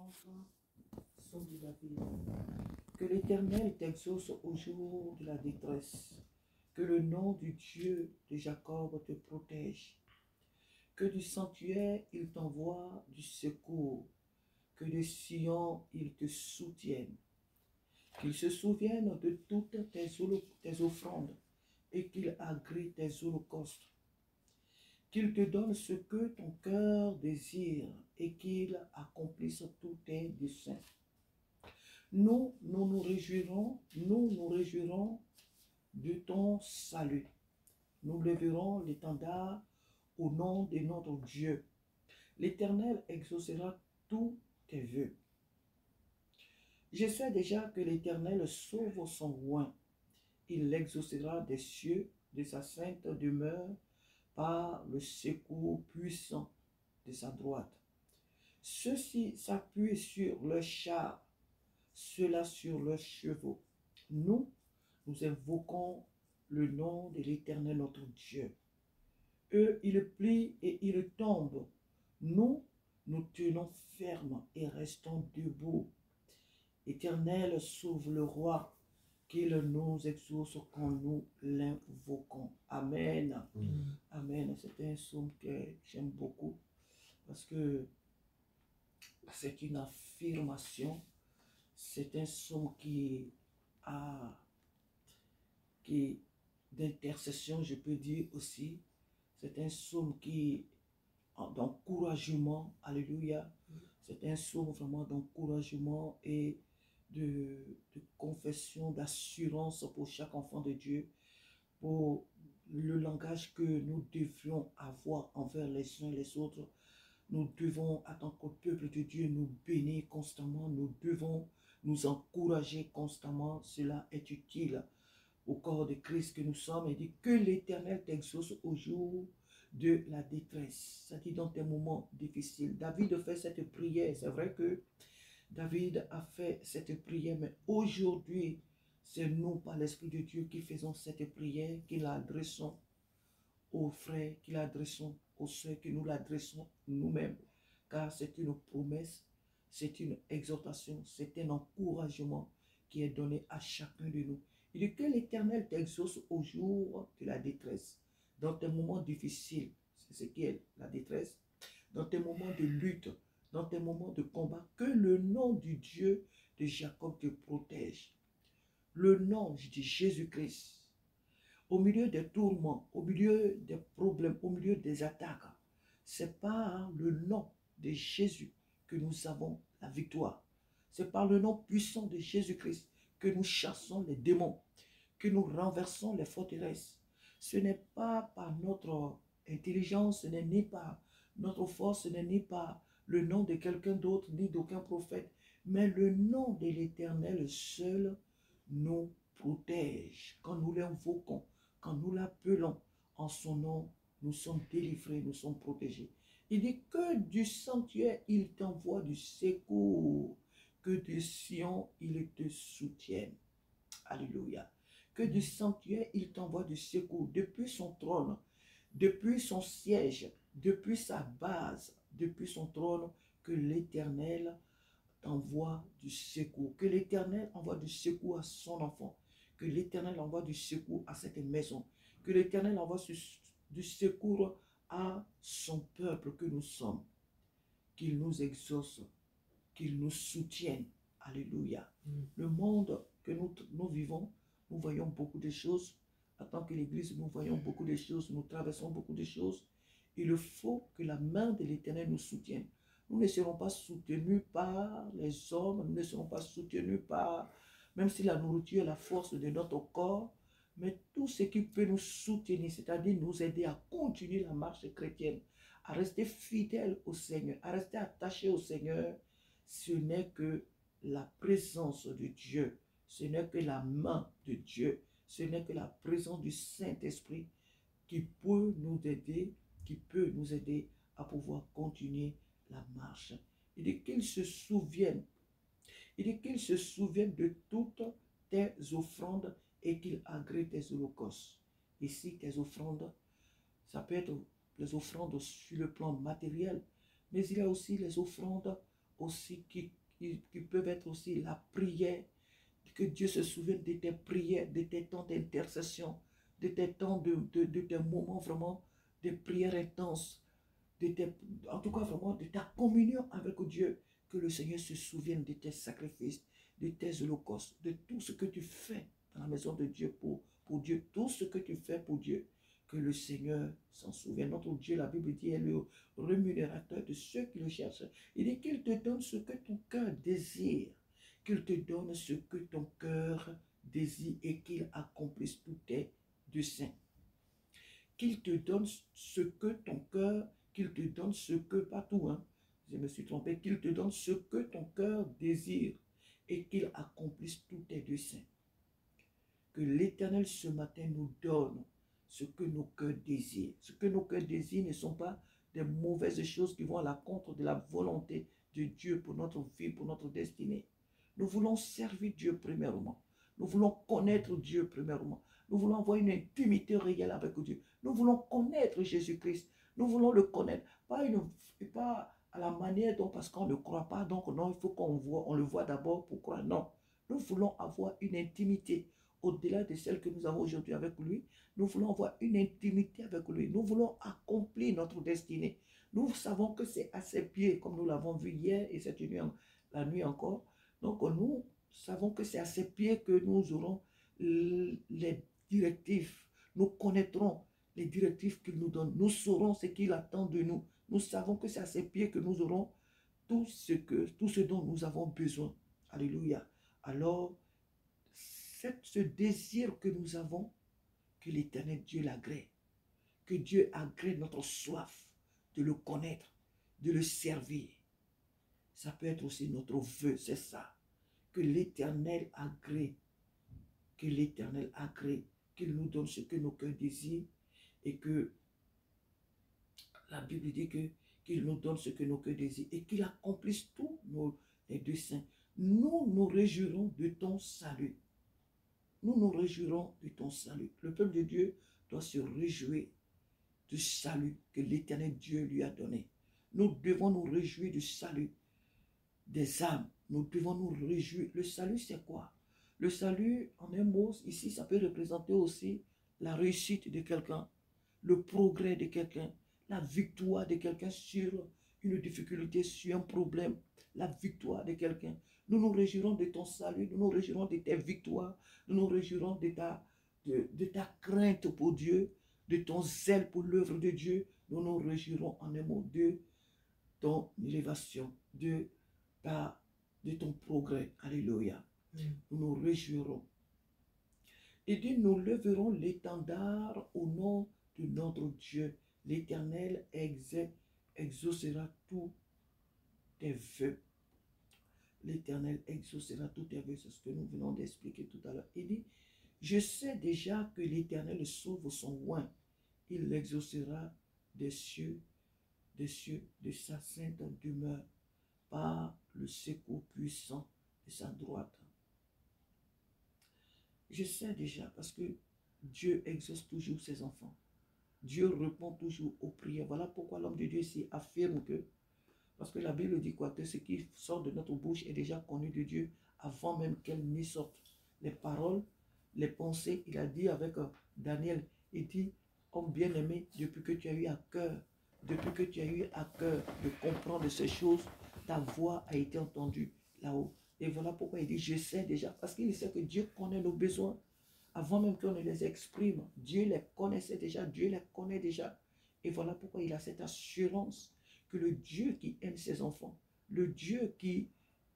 Psaume de David. Que l'Éternel t'exauce au jour de la détresse. Que le nom du Dieu de Jacob te protège. Que du sanctuaire il t'envoie du secours. Que de Sion il te soutienne. Qu'il se souvienne de toutes tes offrandes et qu'il agrée tes holocaustes. Qu'il te donne ce que ton cœur désire et qu'il accomplisse tous tes desseins. Nous nous réjouirons de ton salut. Nous lèverons l'étendard au nom de notre Dieu. L'Éternel exaucera tous tes vœux. Je sais déjà que l'Éternel sauve son roi. Il l'exaucera des cieux, de sa sainte demeure, par le secours puissant de sa droite. Ceux-ci s'appuient sur leurs chars, ceux-là sur leurs chevaux. Nous invoquons le nom de l'Éternel notre Dieu. Eux, ils plient et ils tombent. Nous tenons ferme et restons debout. Éternel, sauve le roi, qu'il nous exauce quand nous l'invoquons. Amen. Amen. C'est un psaume que j'aime beaucoup parce que c'est une affirmation. C'est un psaume qui d'intercession, je peux dire aussi. C'est un psaume qui d'encouragement. Alléluia. C'est un psaume vraiment d'encouragement et de confession, d'assurance pour chaque enfant de Dieu, pour le langage que nous devions avoir envers les uns et les autres. Nous devons, en tant que peuple de Dieu, nous bénir constamment. Nous devons nous encourager constamment. Cela est utile au corps de Christ que nous sommes. Et dit que l'Éternel t'exauce au jour de la détresse. Ça dit dans tes moments difficiles. David fait cette prière. C'est vrai que David a fait cette prière, mais aujourd'hui, c'est nous, par l'Esprit de Dieu, qui faisons cette prière, qui l'adressons aux frères, qui l'adressons aux sœurs, que nous l'adressons nous-mêmes, car c'est une promesse, c'est une exhortation, c'est un encouragement qui est donné à chacun de nous. Il dit que l'Éternel t'exauce au jour de la détresse, dans tes moments difficiles, c'est ce qui est la détresse, dans tes moments de lutte, dans tes moments de combat, que le nom du Dieu de Jacob te protège. Le nom, je dis Jésus-Christ, au milieu des tourments, au milieu des problèmes, au milieu des attaques, c'est par le nom de Jésus que nous avons la victoire. C'est par le nom puissant de Jésus-Christ que nous chassons les démons, que nous renversons les forteresses. Ce n'est pas par notre intelligence, ce n'est ni par notre force, ce n'est ni par le nom de quelqu'un d'autre, ni d'aucun prophète, mais le nom de l'Éternel seul nous protège. Quand nous l'invoquons, quand nous l'appelons en son nom, nous sommes délivrés, nous sommes protégés. Il dit que du sanctuaire, il t'envoie du secours, que de Sion, il te soutienne. Alléluia. Que du sanctuaire, il t'envoie du secours depuis son trône, depuis son siège, depuis sa base, depuis son trône, que l'Éternel t'envoie du secours. Que l'Éternel envoie du secours à son enfant. Que l'Éternel envoie du secours à cette maison. Que l'Éternel envoie du secours à son peuple que nous sommes. Qu'il nous exauce, qu'il nous soutienne. Alléluia. Le monde que nous vivons, nous voyons beaucoup de choses. En tant que l'Église, nous voyons beaucoup de choses, nous traversons beaucoup de choses. Il faut que la main de l'Éternel nous soutienne. Nous ne serons pas soutenus par les hommes, nous ne serons pas soutenus par, même si la nourriture est la force de notre corps, mais tout ce qui peut nous soutenir, c'est-à-dire nous aider à continuer la marche chrétienne, à rester fidèles au Seigneur, à rester attachés au Seigneur, ce n'est que la présence de Dieu, ce n'est que la main de Dieu, ce n'est que la présence du Saint-Esprit qui peut nous aider à pouvoir continuer la marche. Il dit qu'il se souvienne. Il dit qu'il se souvienne de toutes tes offrandes et qu'il agrée tes holocaustes. Ici, tes offrandes, ça peut être les offrandes sur le plan matériel, mais il y a aussi les offrandes aussi, qui peuvent être aussi la prière, que Dieu se souvienne de tes prières, de tes temps d'intercession, de tes temps, de tes moments vraiment de prière intense, en tout cas vraiment de ta communion avec Dieu, que le Seigneur se souvienne de tes sacrifices, de tes holocaustes, de tout ce que tu fais dans la maison de Dieu pour Dieu, tout ce que tu fais pour Dieu, que le Seigneur s'en souvienne. Notre Dieu, la Bible dit, est le rémunérateur de ceux qui le cherchent. Il dit qu'il te donne ce que ton cœur désire, qu'il te donne ce que ton cœur désire et qu'il accomplisse tous tes desseins. Qu'il te donne ce que ton cœur, qu'il te donne ce que, pas tout, hein, je me suis trompé, qu'il te donne ce que ton cœur désire et qu'il accomplisse tous tes desseins. Que l'Éternel ce matin nous donne ce que nos cœurs désirent. Ce que nos cœurs désirent ne sont pas des mauvaises choses qui vont à l'encontre de la volonté de Dieu pour notre vie, pour notre destinée. Nous voulons servir Dieu premièrement. Nous voulons connaître Dieu premièrement. Nous voulons avoir une intimité réelle avec Dieu. Nous voulons connaître Jésus-Christ. Nous voulons le connaître. Pas à la manière dont, parce qu'on ne croit pas, donc non, il faut on le voit d'abord pour croire. Non. Nous voulons avoir une intimité au-delà de celle que nous avons aujourd'hui avec lui. Nous voulons avoir une intimité avec lui. Nous voulons accomplir notre destinée. Nous savons que c'est à ses pieds, comme nous l'avons vu hier et cette nuit, la nuit encore. Donc nous savons que c'est à ses pieds que nous aurons les directives. Nous connaîtrons les directives qu'il nous donne. Nous saurons ce qu'il attend de nous. Nous savons que c'est à ses pieds que nous aurons tout ce dont nous avons besoin. Alléluia. Alors, ce désir que nous avons, que l'Éternel Dieu l'agrée, que Dieu agrée notre soif de le connaître, de le servir. Ça peut être aussi notre vœu, c'est ça. Que l'Éternel agrée, qu'il nous donne ce que nos cœurs désirent et que la Bible dit qu'il nous donne ce que nos cœurs désirent et qu'il accomplisse tous nos desseins. Nous nous réjouirons de ton salut. Nous nous réjouirons de ton salut. Le peuple de Dieu doit se réjouir du salut que l'Éternel Dieu lui a donné. Nous devons nous réjouir du salut des âmes. Nous devons nous réjouir. Le salut, c'est quoi? Le salut, en un mot, ici, ça peut représenter aussi la réussite de quelqu'un, le progrès de quelqu'un, la victoire de quelqu'un sur une difficulté, sur un problème, la victoire de quelqu'un. Nous nous réjouirons de ton salut, nous nous réjouirons de tes victoires, nous nous réjouirons de ta crainte pour Dieu, de ton zèle pour l'œuvre de Dieu. Nous nous réjouirons en un mot de ton élévation, de ton progrès. Alléluia. Nous nous réjouirons. Et dit, nous leverons l'étendard au nom de notre Dieu. L'Éternel exaucera tous tes vœux. L'Éternel exaucera tous tes vœux. C'est ce que nous venons d'expliquer tout à l'heure. Il dit, je sais déjà que l'Éternel sauve son oint. Il l'exaucera des cieux, de sa sainte demeure, par le secours puissant de sa droite. Je sais déjà parce que Dieu exauce toujours ses enfants. Dieu répond toujours aux prières. Voilà pourquoi l'homme de Dieu ici affirme que, parce que la Bible dit quoi? Que ce qui sort de notre bouche est déjà connu de Dieu avant même qu'elle n'y sorte. Les paroles, les pensées, il a dit avec Daniel, il dit, homme bien-aimé, depuis que tu as eu à cœur de comprendre ces choses, ta voix a été entendue là-haut. Et voilà pourquoi il dit, je sais déjà, parce qu'il sait que Dieu connaît nos besoins. Avant même qu'on ne les exprime, Dieu les connaissait déjà, Dieu les connaît déjà. Et voilà pourquoi il a cette assurance que le Dieu qui aime ses enfants, le Dieu qui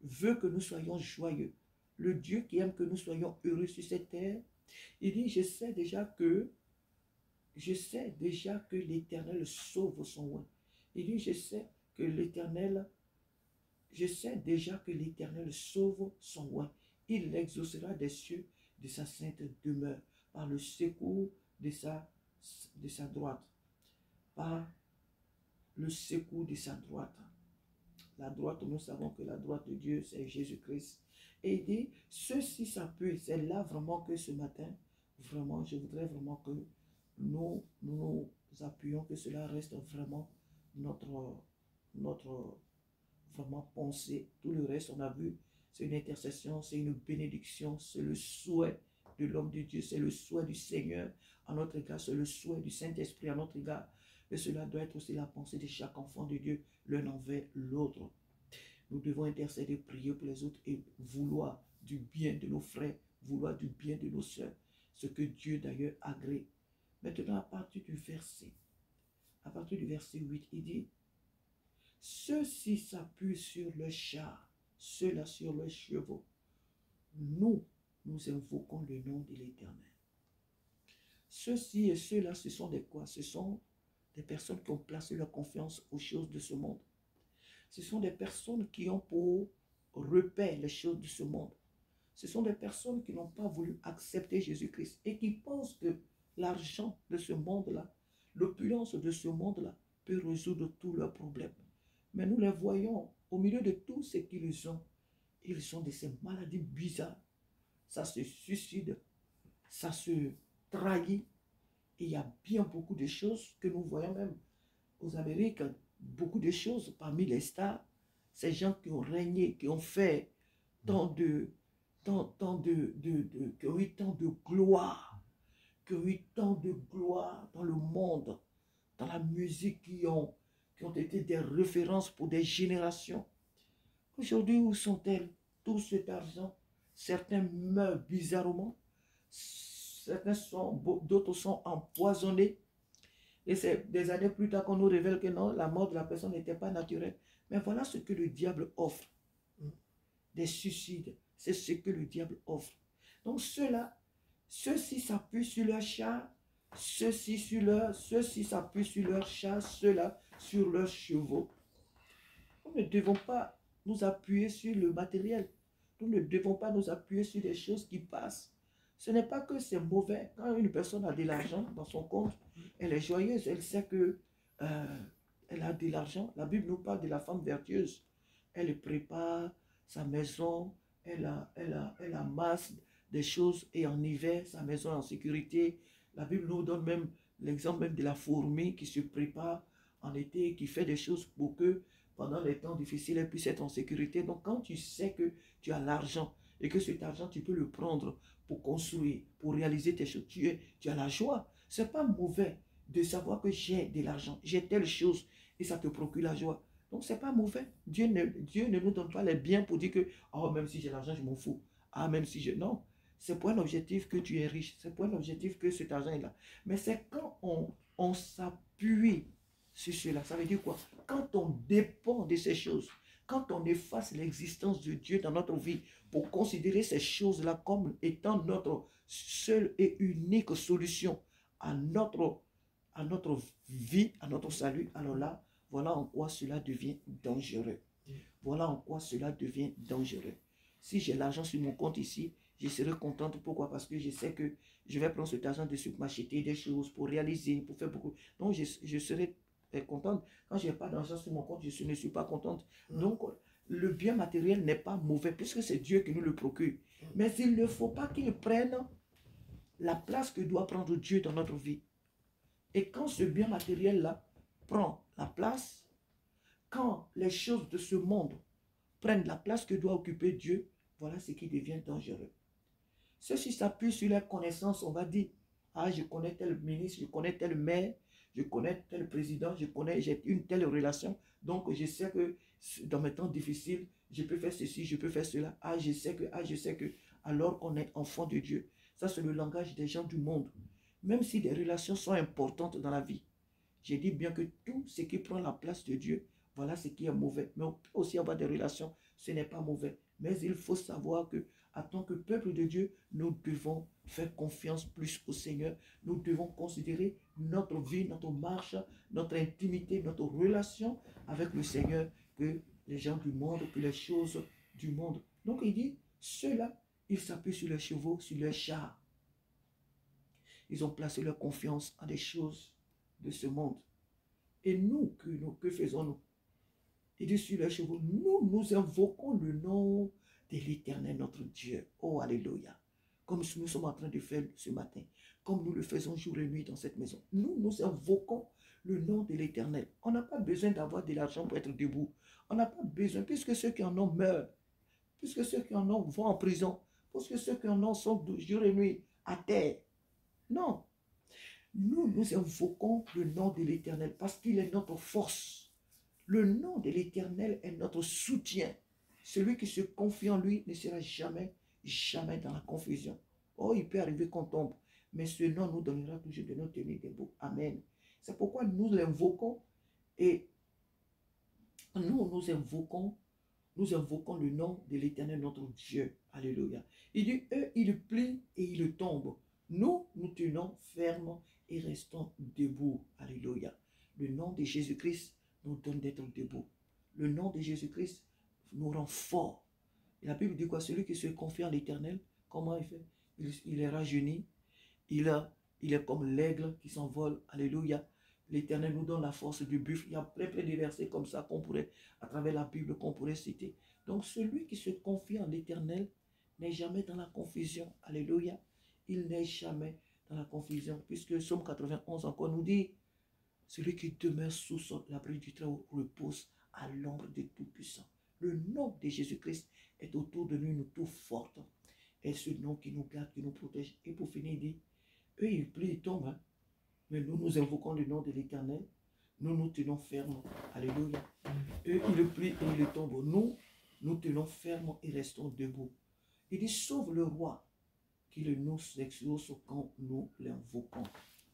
veut que nous soyons joyeux, le Dieu qui aime que nous soyons heureux sur cette terre, il dit, je sais déjà que l'Éternel sauve son oint. Il dit, je sais déjà que l'Éternel sauve son oint. Il l'exaucera des cieux de sa sainte demeure, par le secours de sa droite. Par le secours de sa droite. La droite, nous savons que la droite de Dieu, c'est Jésus-Christ. Et il dit, ceci s'appuie. C'est là vraiment que ce matin, vraiment, je voudrais vraiment que nous appuyons, que cela reste vraiment notre vraiment penser. Tout le reste, on a vu, c'est une intercession, c'est une bénédiction, c'est le souhait de l'homme de Dieu, c'est le souhait du Seigneur à notre égard, c'est le souhait du Saint-Esprit à notre égard. Et cela doit être aussi la pensée de chaque enfant de Dieu, l'un envers l'autre. Nous devons intercéder, prier pour les autres et vouloir du bien de nos frères, vouloir du bien de nos sœurs, ce que Dieu d'ailleurs agrée. Maintenant, à partir du verset 8, il dit, ceux-ci s'appuient sur le char, ceux-là sur leurs chevaux. Nous invoquons le nom de l'Éternel. Ceux-ci et ceux-là, ce sont des quoi? Ce sont des personnes qui ont placé leur confiance aux choses de ce monde. Ce sont des personnes qui ont pour repère les choses de ce monde. Ce sont des personnes qui n'ont pas voulu accepter Jésus-Christ et qui pensent que l'argent de ce monde-là, l'opulence de ce monde-là peut résoudre tous leurs problèmes. Mais nous les voyons au milieu de tout ce qu'ils ont. Ils ont de ces maladies bizarres. Ça se suicide, ça se trahit. Et il y a bien beaucoup de choses que nous voyons même aux Amériques, beaucoup de choses parmi les stars, ces gens qui ont régné, qui ont fait qui ont eu tant de gloire, qui ont eu tant de gloire dans le monde, dans la musique, qui ont été des références pour des générations. Aujourd'hui, où sont-elles? Tout cet argent, certains meurent bizarrement, d'autres sont empoisonnés. Et c'est des années plus tard qu'on nous révèle que non, la mort de la personne n'était pas naturelle. Mais voilà ce que le diable offre. Des suicides, c'est ce que le diable offre. Donc ceux-ci s'appuient sur leur char, ceux-ci s'appuient sur leur char, ceux-là sur leurs chevaux. Nous ne devons pas nous appuyer sur le matériel. Nous ne devons pas nous appuyer sur des choses qui passent. Ce n'est pas que c'est mauvais. Quand une personne a de l'argent dans son compte, elle est joyeuse, elle sait que elle a de l'argent. La Bible nous parle de la femme vertueuse. Elle prépare sa maison, elle amasse des choses et en hiver, sa maison est en sécurité. La Bible nous donne même l'exemple même de la fourmi qui se prépare en été, qui fait des choses pour que pendant les temps difficiles, elle puisse être en sécurité. Donc quand tu sais que tu as l'argent et que cet argent, tu peux le prendre pour construire, pour réaliser tes choses, tu as la joie. Ce n'est pas mauvais de savoir que j'ai de l'argent, j'ai telle chose et ça te procure la joie. Donc, ce n'est pas mauvais. Dieu ne nous donne pas les biens pour dire que, oh, même si j'ai l'argent, je m'en fous. Ah, même si je... Non, c'est pour un objectif que tu es riche. C'est pour un objectif que cet argent est là. Mais c'est quand on s'appuie sur cela. Ça veut dire quoi? Quand on dépend de ces choses, quand on efface l'existence de Dieu dans notre vie pour considérer ces choses-là comme étant notre seule et unique solution à notre vie, à notre salut, alors là, voilà en quoi cela devient dangereux. Voilà en quoi cela devient dangereux. Si j'ai l'argent sur mon compte ici, je serai contente. Pourquoi? Parce que je sais que je vais prendre cet argent dessus pour m'acheter des choses, pour réaliser, pour faire beaucoup. Donc, je serai contente. Quand je n'ai pas d'argent sur mon compte, je ne suis pas contente. Donc, le bien matériel n'est pas mauvais, puisque c'est Dieu qui nous le procure. Mais il ne faut pas qu'il prenne la place que doit prendre Dieu dans notre vie. Et quand ce bien matériel-là prend la place, quand les choses de ce monde prennent la place que doit occuper Dieu, voilà ce qui devient dangereux. Ceux-ci s'appuient sur leur connaissance, on va dire, ah, je connais tel ministre, je connais tel maire, je connais tel président, j'ai une telle relation, donc je sais que dans mes temps difficiles, je peux faire ceci, je peux faire cela, je sais que, alors qu'on est enfant de Dieu. Ça, c'est le langage des gens du monde. Même si des relations sont importantes dans la vie, j'ai dit bien que tout ce qui prend la place de Dieu, voilà ce qui est mauvais. Mais on peut aussi avoir des relations, ce n'est pas mauvais. Mais il faut savoir que, en tant que peuple de Dieu, nous devons faire confiance plus au Seigneur. Nous devons considérer notre vie, notre marche, notre intimité, notre relation avec le Seigneur que les gens du monde, que les choses du monde. Donc il dit, ceux-là, ils s'appuient sur leurs chevaux, sur leurs chars. Ils ont placé leur confiance en des choses de ce monde. Et nous, que faisons-nous? Il dit sur les chevaux, nous invoquons le nom de l'Éternel, notre Dieu. Oh, alléluia. Comme nous sommes en train de faire ce matin, comme nous le faisons jour et nuit dans cette maison. Nous invoquons le nom de l'Éternel. On n'a pas besoin d'avoir de l'argent pour être debout. On n'a pas besoin, puisque ceux qui en ont meurent, puisque ceux qui en ont vont en prison, puisque ceux qui en ont sont jour et nuit à terre. Non. Nous invoquons le nom de l'Éternel parce qu'il est notre force. Le nom de l'Éternel est notre soutien. Celui qui se confie en lui ne sera jamais, jamais dans la confusion. Oh, il peut arriver qu'on tombe, mais ce nom nous donnera toujours de nous tenir debout. Amen. C'est pourquoi nous l'invoquons et nous invoquons le nom de l'Éternel, notre Dieu. Alléluia. Il dit, eux, ils plient et ils tombent. Nous tenons ferme et restons debout. Alléluia. Le nom de Jésus-Christ nous donne d'être debout. Le nom de Jésus-Christ nous rend forts. Et la Bible dit quoi? Celui qui se confie en l'Éternel, comment il fait? Il est rajeuni. Il est comme l'aigle qui s'envole. Alléluia. L'Éternel nous donne la force du buffle. Il y a plein de versets comme ça qu'on pourrait, à travers la Bible, qu'on pourrait citer. Donc, celui qui se confie en l'Éternel n'est jamais dans la confusion. Alléluia. Il n'est jamais dans la confusion. Puisque Psaume 91 encore nous dit, celui qui demeure sous l'abri du Très-Haut repose à l'ombre du Tout-Puissant. Le nom de Jésus-Christ est autour de nous, une tour forte. Et ce nom qui nous garde, qui nous protège. Et pour finir, il dit, eux, ils plient, ils tombent. Hein? Mais nous invoquons le nom de l'Éternel. Nous tenons ferme. Alléluia. Eux, ils plient et ils tombent. Nous tenons ferme et restons debout. Il dit, sauve le roi, qu'il nous exauce quand nous l'invoquons.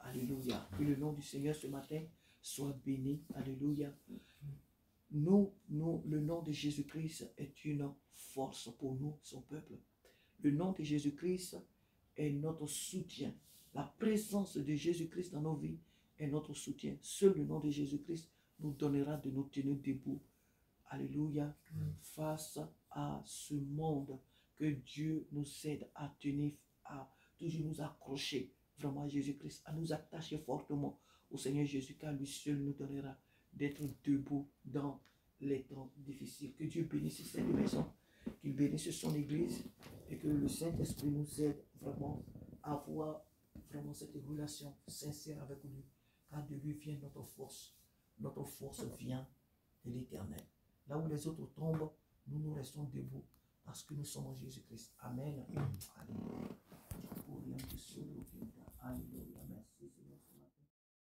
Alléluia. Que le nom du Seigneur ce matin soit béni. Alléluia. Le nom de Jésus-Christ est une force pour nous, son peuple. Le nom de Jésus-Christ est notre soutien. La présence de Jésus-Christ dans nos vies est notre soutien. Seul le nom de Jésus-Christ nous donnera de nous tenir debout. Alléluia. Face à ce monde, que Dieu nous aide à tenir, à toujours nous accrocher vraiment à Jésus-Christ, à nous attacher fortement au Seigneur Jésus, car lui seul nous donnera d'être debout dans les temps difficiles. Que Dieu bénisse cette maison, qu'il bénisse son Église et que le Saint-Esprit nous aide vraiment à avoir vraiment cette relation sincère avec lui, car de lui vient notre force. Notre force vient de l'Éternel. Là où les autres tombent, nous restons debout parce que nous sommes en Jésus-Christ. Amen. Alléluia. Alléluia. Merci.